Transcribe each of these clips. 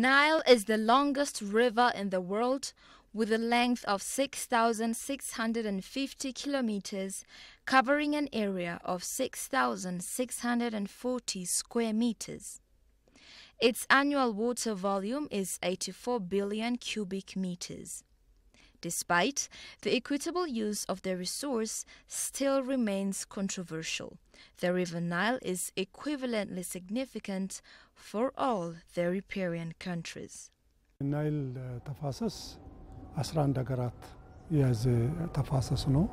Nile is the longest river in the world, with a length of 6,650 kilometers, covering an area of 6,640 square meters. Its annual water volume is 84 billion cubic meters. Despite the equitable use of the resource still remains controversial, the River Nile is equivalently significant for all the riparian countries. Nile تفاصص 11 ሀገራት የያዘ ተፋሰስ ነው.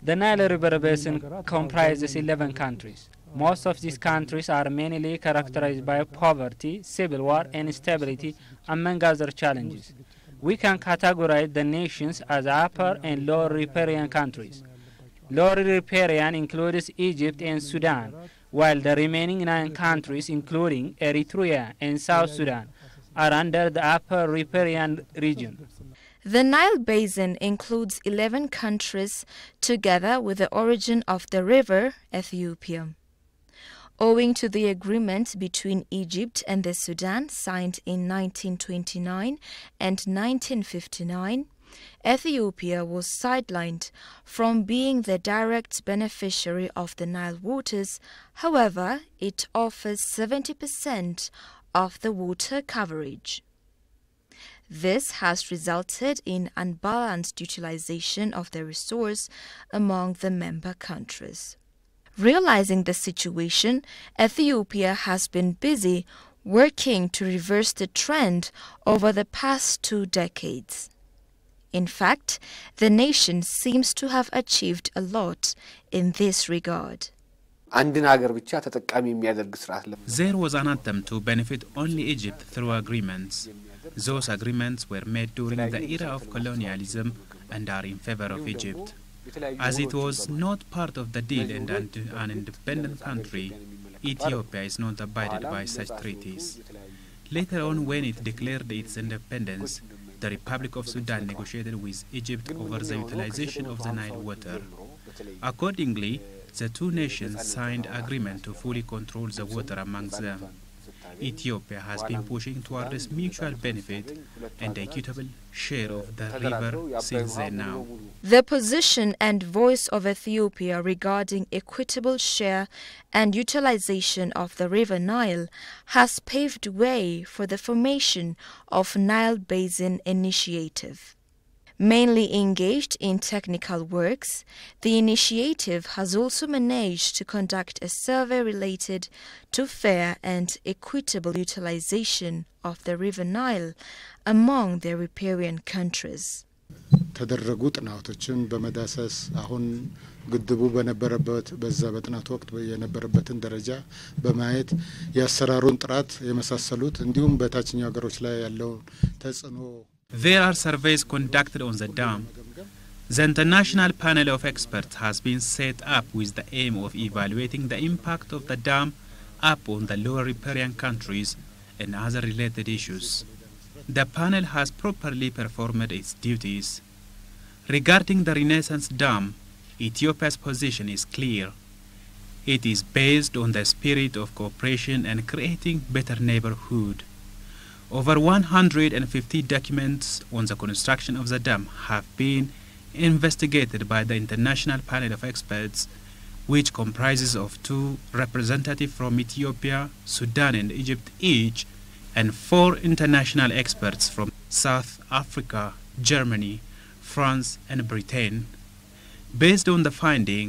The Nile River Basin comprises 11 countries. Most of these countries are mainly characterized by poverty, civil war, and instability, among other challenges. We can categorize the nations as upper and lower riparian countries. Lower riparian includes Egypt and Sudan, while the remaining 9 countries, including Eritrea and South Sudan, are under the upper riparian region. The Nile Basin includes 11 countries together with the origin of the river, Ethiopia. Owing to the agreement between Egypt and the Sudan signed in 1929 and 1959, Ethiopia was sidelined from being the direct beneficiary of the Nile waters. However, it offers 70% of the water coverage. This has resulted in unbalanced utilization of the resource among the member countries. Realizing the situation, Ethiopia has been busy working to reverse the trend over the past 2 decades. In fact, the nation seems to have achieved a lot in this regard. There was an attempt to benefit only Egypt through agreements. Those agreements were made during the era of colonialism and are in favor of Egypt. As it was not part of the deal and an independent country, Ethiopia is not abided by such treaties. Later on, when it declared its independence, the Republic of Sudan negotiated with Egypt over the utilization of the Nile water. Accordingly, the 2 nations signed agreement to fully control the water amongst them. Ethiopia has been pushing towards mutual benefit and equitable share of the river since then now. The position and voice of Ethiopia regarding equitable share and utilization of the River Nile has paved way for the formation of Nile Basin Initiative. Mainly engaged in technical works, the initiative has also managed to conduct a survey related to fair and equitable utilization of the River Nile among the riparian countries. ተደረጉ ጥናቶችን በመዳሰስ አሁን ግድቡ በነበረበት በዛ በጥናት ወቅት የነበረበትን ደረጃ በማየት ያሰራሩን ጥራት የመሳሰሉት እንዲሁም በታችኛው ሀገሮች ላይ ያለው ተጽዕኖ. There are surveys conducted on the dam. The international panel of experts has been set up with the aim of evaluating the impact of the dam upon the lower riparian countries and other related issues. The panel has properly performed its duties. Regarding the Renaissance Dam, Ethiopia's position is clear. It is based on the spirit of cooperation and creating better neighborhood. Over 150 documents on the construction of the dam have been investigated by the International Panel of Experts, which comprises of 2 representatives from Ethiopia, Sudan and Egypt each, and 4 international experts from South Africa, Germany, France and Britain. Based on the finding,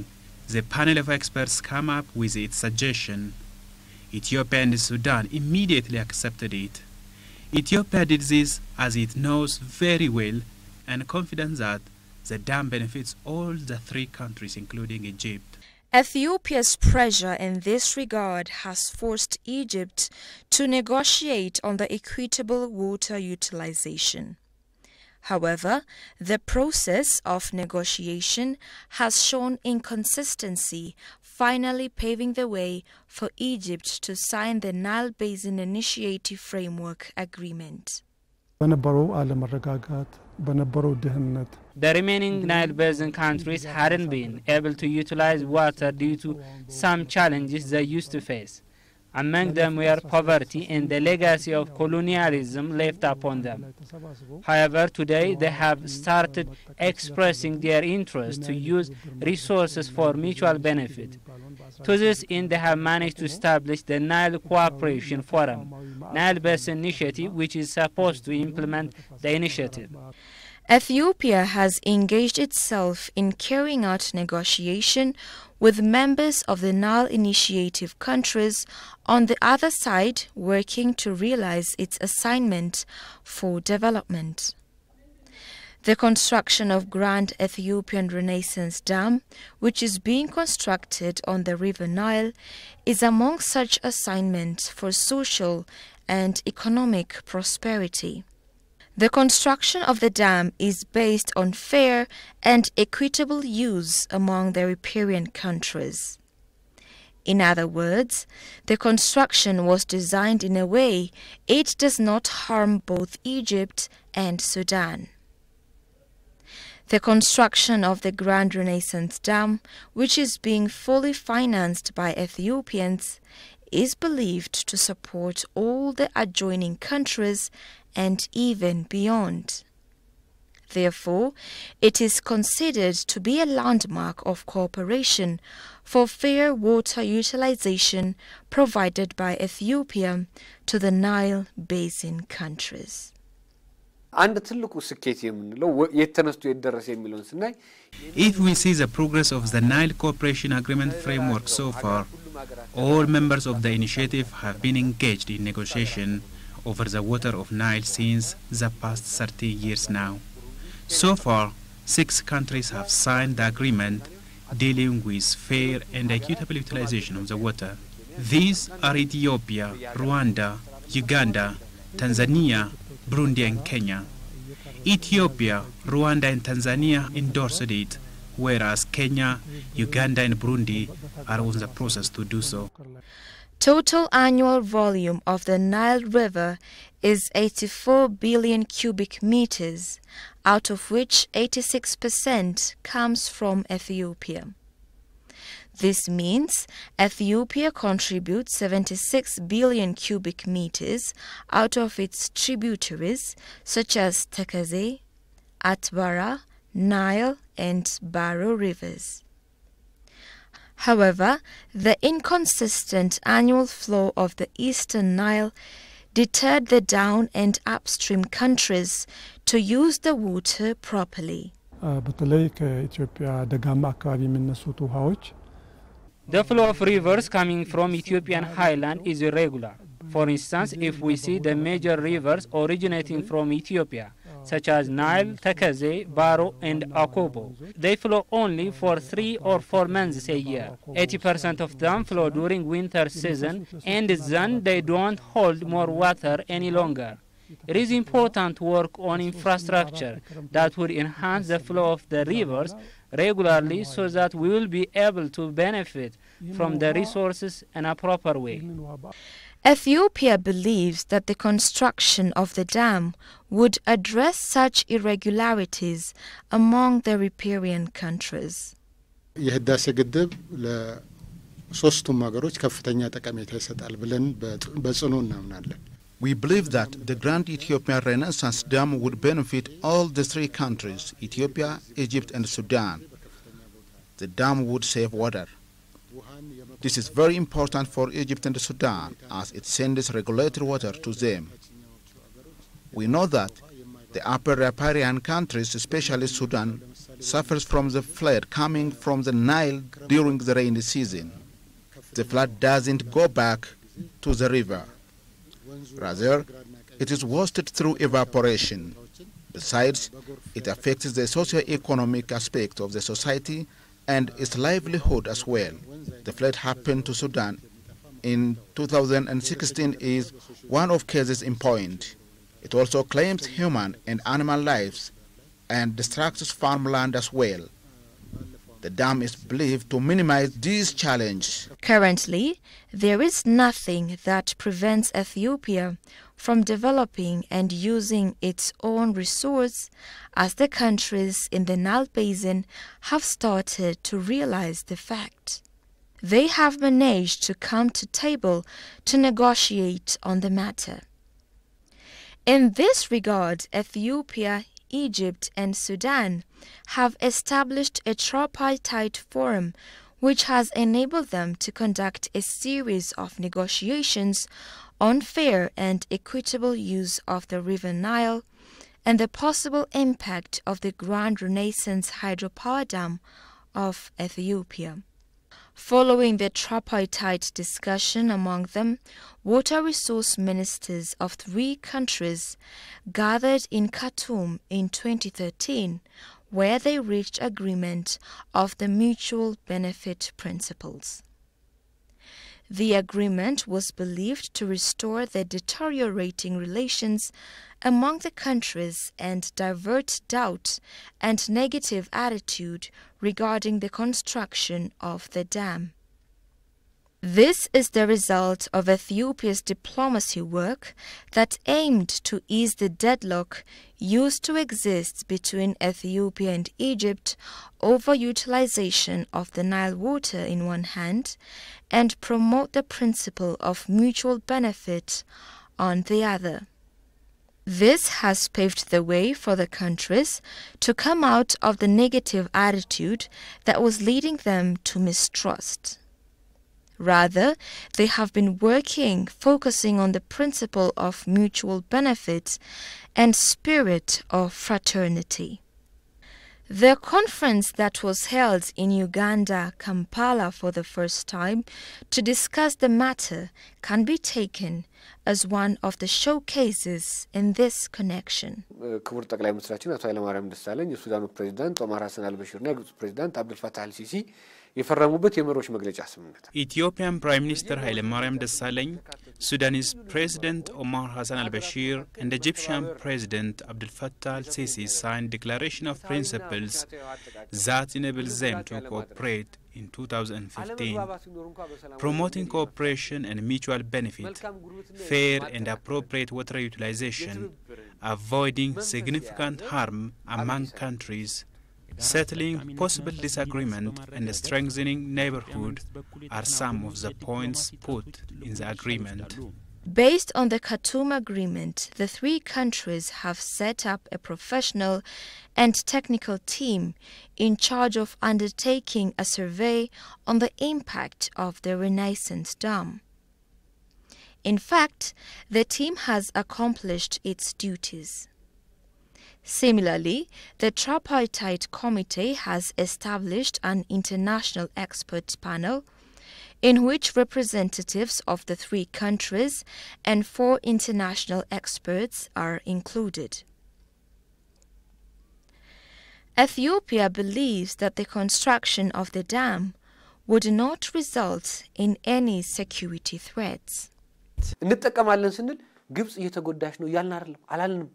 the panel of experts come up with its suggestion. Ethiopia and Sudan immediately accepted it. Ethiopia did this as it knows very well and confident that the dam benefits all the 3 countries including Egypt. Ethiopia's pressure in this regard has forced Egypt to negotiate on the equitable water utilization. However, the process of negotiation has shown inconsistency, finally paving the way for Egypt to sign the Nile Basin Initiative Framework Agreement. The remaining Nile Basin countries hadn't been able to utilize water due to some challenges they used to face. Among them were poverty and the legacy of colonialism left upon them. However, today they have started expressing their interest to use resources for mutual benefit. To this end, they have managed to establish the Nile Cooperation Forum, Nile Basin Initiative, which is supposed to implement the initiative. Ethiopia has engaged itself in carrying out negotiation with members of the Nile Initiative countries on the other side, working to realize its assignment for development. The construction of Grand Ethiopian Renaissance Dam, which is being constructed on the River Nile, is among such assignments for social and economic prosperity. The construction of the dam is based on fair and equitable use among the riparian countries. In other words, the construction was designed in a way it does not harm both Egypt and Sudan. The construction of the Grand Renaissance Dam, which is being fully financed by Ethiopians, is believed to support all the adjoining countries and even beyond. Therefore, it is considered to be a landmark of cooperation for fair water utilization provided by Ethiopia to the Nile Basin countries. If we see the progress of the Nile Cooperation Agreement framework so far, all members of the initiative have been engaged in negotiation over the water of Nile since the past 30 years now. So far, 6 countries have signed the agreement dealing with fair and equitable utilization of the water. These are Ethiopia, Rwanda, Uganda, Tanzania, Burundi and Kenya. Ethiopia, Rwanda and Tanzania endorsed it, whereas Kenya, Uganda and Burundi are on the process to do so. Total annual volume of the Nile River is 84 billion cubic meters, out of which 86% comes from Ethiopia. This means Ethiopia contributes 76 billion cubic meters out of its tributaries such as Tekeze, Atbara, Nile and Baro rivers. However, the inconsistent annual flow of the Eastern Nile deterred the down and upstream countries to use the water properly. The flow of rivers coming from Ethiopian highland is irregular. For instance, if we see the major rivers originating from Ethiopia, such as Nile, Tekeze, Baro and Akobo, they flow only for 3 or 4 months a year. 80% of them flow during winter season, and then they don't hold more water any longer. It is important to work on infrastructure that would enhance the flow of the rivers regularly so that we will be able to benefit from the resources in a proper way. Ethiopia believes that the construction of the dam would address such irregularities among the riparian countries. የህዳሴ ግድብ ለሶስቱም ሀገሮች ከፍተኛ ጠቀሜታ ይሰጣል ብለን በጽኑ እናምናለን። We believe that the Grand Ethiopian Renaissance Dam would benefit all the 3 countries, Ethiopia, Egypt and Sudan. The dam would save water. This is very important for Egypt and Sudan as it sends regulated water to them. We know that the upper riparian countries, especially Sudan, suffers from the flood coming from the Nile during the rainy season. The flood doesn't go back to the river. Rather, it is wasted through evaporation. Besides, it affects the socio-economic aspect of the society and its livelihood as well. The flood happened to Sudan in 2016 is one of cases in point. It also claims human and animal lives and destructs farmland as well. The dam is believed to minimize these challenges. Currently, there is nothing that prevents Ethiopia from developing and using its own resource, as the countries in the Nile Basin have started to realize the fact. they have managed to come to table to negotiate on the matter. In this regard, Ethiopia, Egypt and Sudan have established a tripartite forum which has enabled them to conduct a series of negotiations on fair and equitable use of the River Nile and the possible impact of the Grand Renaissance hydropower dam of Ethiopia. Following the tripartite discussion among them, water resource ministers of 3 countries gathered in Khartoum in 2013, where they reached agreement of the mutual benefit principles. The agreement was believed to restore the deteriorating relations among the countries and divert doubt and negative attitude regarding the construction of the dam. This is the result of Ethiopia's diplomacy work that aimed to ease the deadlock used to exist between Ethiopia and Egypt over utilization of the Nile water in one hand and promote the principle of mutual benefit on the other. This has paved the way for the countries to come out of the negative attitude that was leading them to mistrust. Rather, they have been focusing on the principle of mutual benefit and spirit of fraternity. The conference that was held in Uganda, Kampala for the first time to discuss the matter can be taken as one of the showcases in this connection. ክቡር ጠቅላይ ሚኒስትራችን አቶ ኃይለማርያም ደሳለኝ የሱዳኑ ፕሬዝዳንት ኦማር ሐሰን አልበሽርና የግብጽ ፕሬዝዳንት አብዱልፈታህ አልሲሲ የፈረሙበት የመሪዎች መግለጫ ስምምነት Ethiopian Prime Minister Haile Mariam Desalegn, Sudanese President Omar Hassan al-Bashir and Egyptian President Abdel Fattah al-Sisi signed Declaration of Principles that enables them to cooperate in 2015, promoting cooperation and mutual benefit, fair and appropriate water utilization, avoiding significant harm among countries, settling possible disagreement and strengthening neighborhood are some of the points put in the agreement. Based on the Khartoum Agreement, the 3 countries have set up a professional and technical team in charge of undertaking a survey on the impact of the Renaissance Dam. In fact, the team has accomplished its duties. Similarly, the tripartite committee has established an international expert panel in which representatives of the 3 countries and 4 international experts are included. Ethiopia believes that the construction of the dam would not result in any security threats. እንጠቀማለን ስንል ግብጽ እየተጎዳች ነው ያልን አይደለም አላልንም.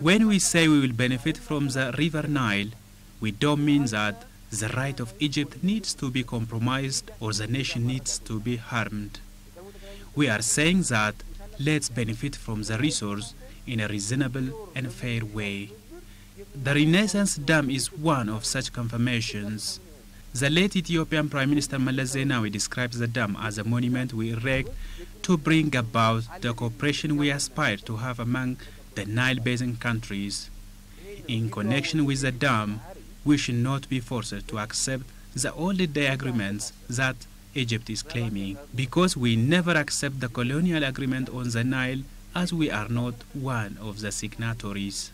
When we say we will benefit from the River Nile, we don't mean that the right of Egypt needs to be compromised or the nation needs to be harmed. We are saying that let's benefit from the resource in a reasonable and fair way. The Renaissance Dam is one of such confirmations. The late Ethiopian Prime Minister Meles Zenawi describes the dam as a monument we erect to bring about the cooperation we aspire to have among the Nile Basin countries. In connection with the dam, we should not be forced to accept the old-day agreements that Egypt is claiming, because we never accept the colonial agreement on the Nile as we are not one of the signatories.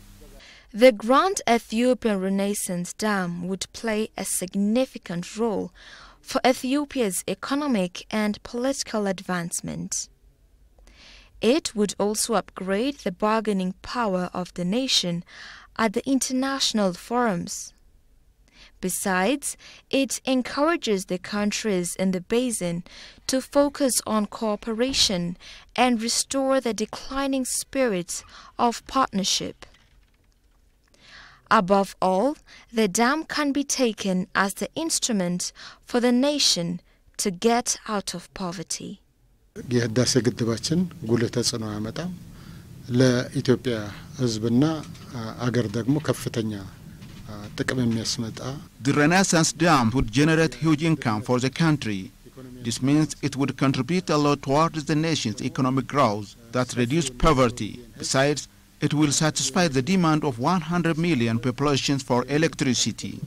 The Grand Ethiopian Renaissance Dam would play a significant role for Ethiopia's economic and political advancement. It would also upgrade the bargaining power of the nation at the international forums. Besides, it encourages the countries in the basin to focus on cooperation and restore the declining spirit of partnership. Above all, the dam can be taken as the instrument for the nation to get out of poverty. የህዳሴ ግድባችን ጉልህ ተጽዕኖ ያመጣል ለኢትዮጵያ ህዝብና አገር ደግሞ ከፍተኛ ጥቅም የሚያስመጣ The Renaissance Dam would generate huge income for the country, This means it would contribute a lot towards the nation's economic growth that reduce poverty. Besides, it will satisfy the demand of 100 million populations for electricity.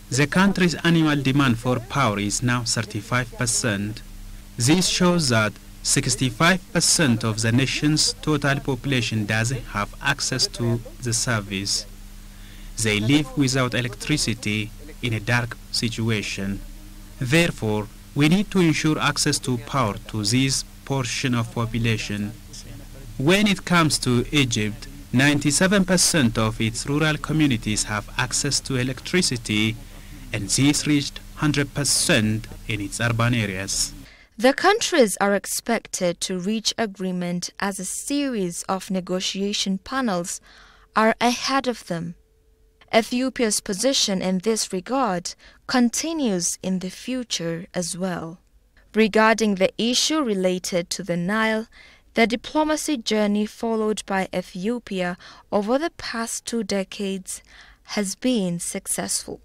The country's annual demand for power is now 35%. This shows that 65% of the nation's total population doesn't have access to the service. They live without electricity in a dark situation. Therefore, we need to ensure access to power to this portion of population. When it comes to Egypt, 97% of its rural communities have access to electricity, and this reached 100% in its urban areas. The countries are expected to reach agreement as a series of negotiation panels are ahead of them. Ethiopia's position in this regard continues in the future as well. Regarding the issue related to the Nile, the diplomacy journey followed by Ethiopia over the past 2 decades has been successful.